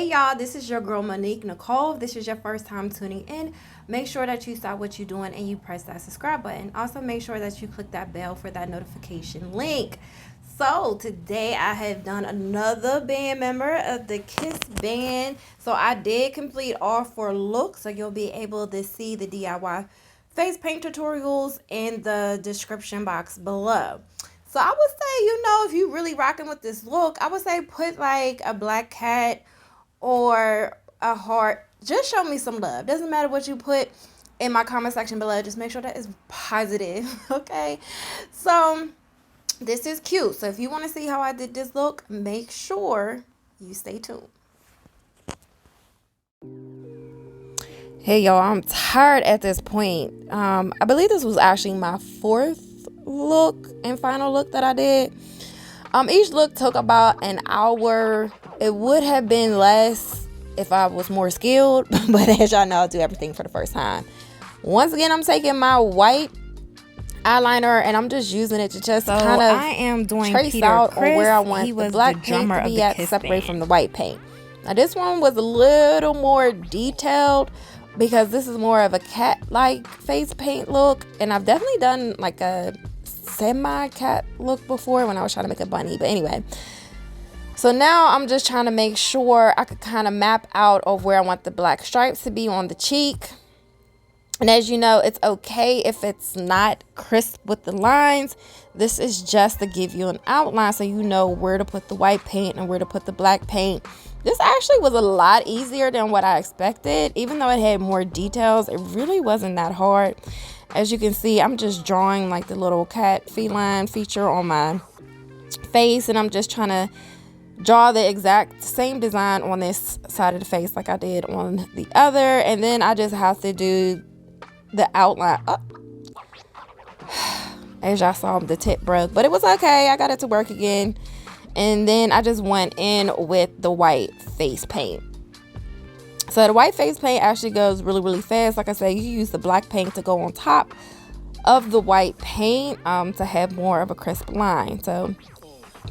Hey y'all, this is your girl Monique Nicole. If this is your first time tuning in, make sure that you stop what you're doing and you press that subscribe button. Also, make sure that you click that bell for that notification link. So today I have done another band member of the Kiss band. So I did complete all 4 looks, so you'll be able to see the DIY face paint tutorials in the description box below. So I would say, if you really rocking with this look, I would say put like a black cat or a heart. Just show me some love. Doesn't matter what you put in my comment section below. Just make sure that is positive. Okay. So this is cute. So if you want to see how I did this look, make sure you stay tuned. Hey y'all, I'm tired at this point. I believe this was actually my 4th look and final look that I did. Each look took about an hour. It would have been less if I was more skilled, but as y'all know, I do everything for the first time. Once again, I'm taking my white eyeliner and I'm just using it to just kind of trace out on where I want the black paint to be at, separate from the white paint. Now this one was a little more detailed because this is more of a cat-like face paint look, and I've definitely done like a semi-cat look before when I was trying to make a bunny. But anyway, so now I'm just trying to make sure I could kind of map out of where I want the black stripes to be on the cheek. And as you know, it's okay if it's not crisp with the lines. This is just to give you an outline so you know where to put the white paint and where to put the black paint. This actually was a lot easier than what I expected. Even though it had more details, it really wasn't that hard. As you can see, I'm just drawing like the little cat feline feature on my face, and I'm just trying to draw the exact same design on this side of the face like I did on the other. And then I just have to do the outline up. As y'all saw, the tip broke, but it was okay. I got it to work again. And then I just went in with the white face paint. So the white face paint actually goes really, really fast. Like I said, you use the black paint to go on top of the white paint to have more of a crisp line. So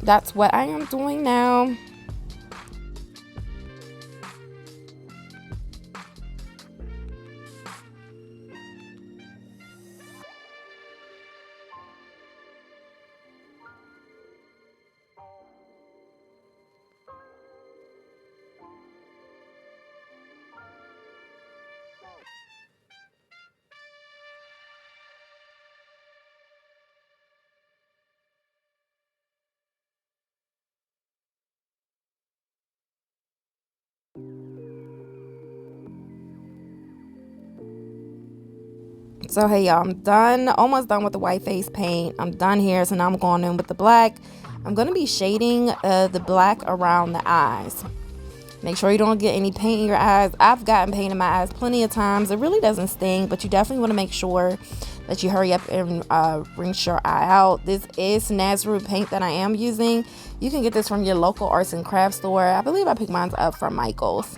that's what I am doing now. So hey y'all, I'm done, almost done with the white face paint. I'm done here, so now I'm going in with the black. I'm going to be shading the black around the eyes. Make sure you don't get any paint in your eyes. I've gotten paint in my eyes plenty of times. It really doesn't sting, but you definitely want to make sure that you hurry up and rinse your eye out. This is Nazareth paint that I am using. You can get this from your local arts and crafts store. I believe I picked mine up from Michael's.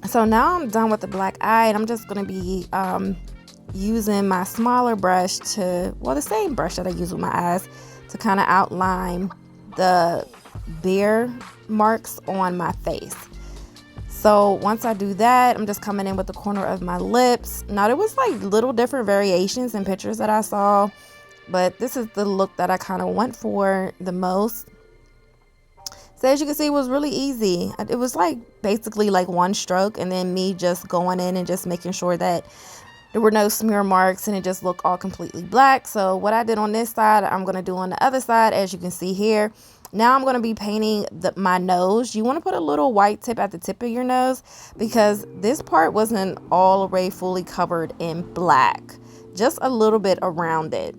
So now I'm done with the black eye, and I'm just going to be using my smaller brush the same brush that I use with my eyes to kind of outline the bear marks on my face. So once I do that, I'm just coming in with the corner of my lips. Now there was like little different variations in pictures that I saw, but this is the look that I kind of went for the most. So as you can see, it was really easy. It was like basically like one stroke, and then me just going in and just making sure that there were no smear marks and it just looked all completely black. So what I did on this side, I'm going to do on the other side, as you can see here. Now I'm going to be painting my nose. You want to put a little white tip at the tip of your nose because this part wasn't all the way fully covered in black, just a little bit around it.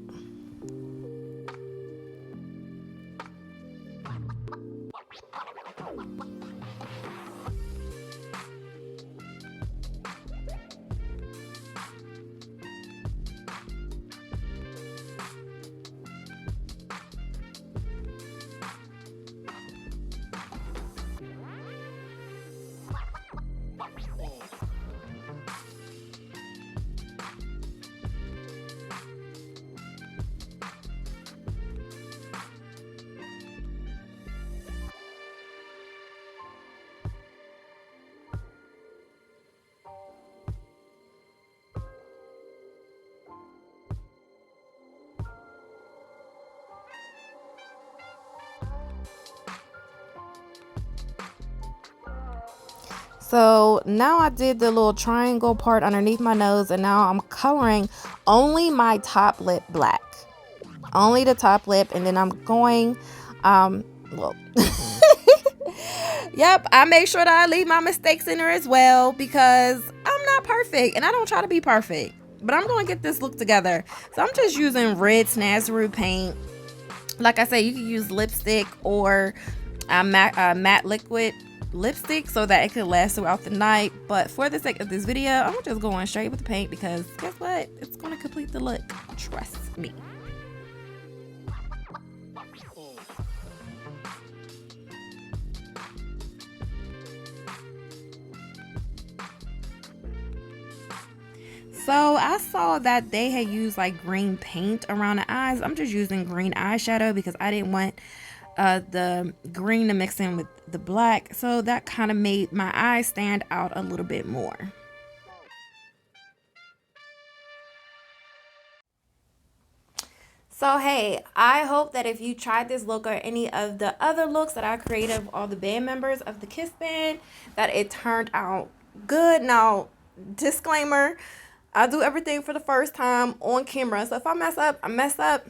So now I did the little triangle part underneath my nose, and now I'm coloring only my top lip black. Only the top lip, and then I'm going, well, yep, I make sure that I leave my mistakes in there as well because I'm not perfect, and I don't try to be perfect. But I'm going to get this look together. So I'm just using red Snazaroo paint. Like I said, you can use lipstick or matte liquid lipstick so that it could last throughout the night, but for the sake of this video, I'm just going straight with the paint because guess what, it's going to complete the look, trust me. So I saw that they had used like green paint around the eyes. I'm just using green eyeshadow because I didn't want the green to mix in with the black, so that kind of made my eyes stand out a little bit more. So hey, I hope that if you tried this look or any of the other looks that I created of all the band members of the Kiss band, that it turned out good. Now, disclaimer, I do everything for the first time on camera, so if I mess up, I mess up.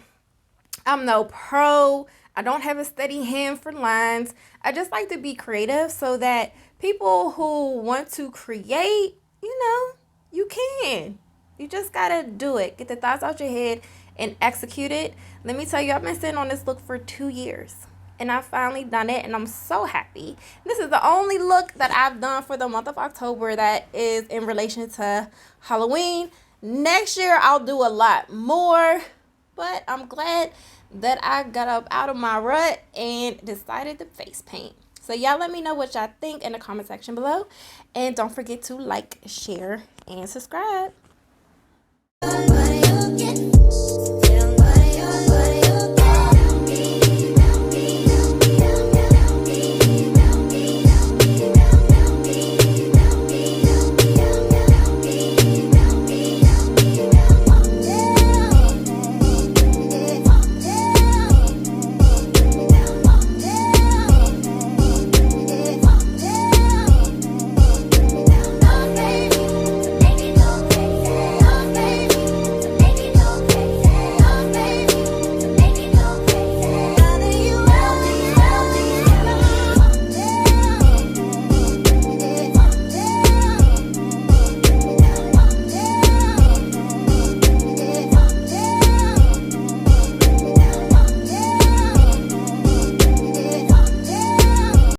I'm no pro. I don't have a steady hand for lines. I just like to be creative so that people who want to create, you can. You just gotta do it. Get the thoughts out your head and execute it. Let me tell you, I've been sitting on this look for 2 years. And I've finally done it, and I'm so happy. This is the only look that I've done for the month of October that is in relation to Halloween. Next year, I'll do a lot more. But I'm glad that I got up out of my rut and decided to face paint. So y'all let me know what y'all think in the comment section below. And don't forget to like, share, and subscribe.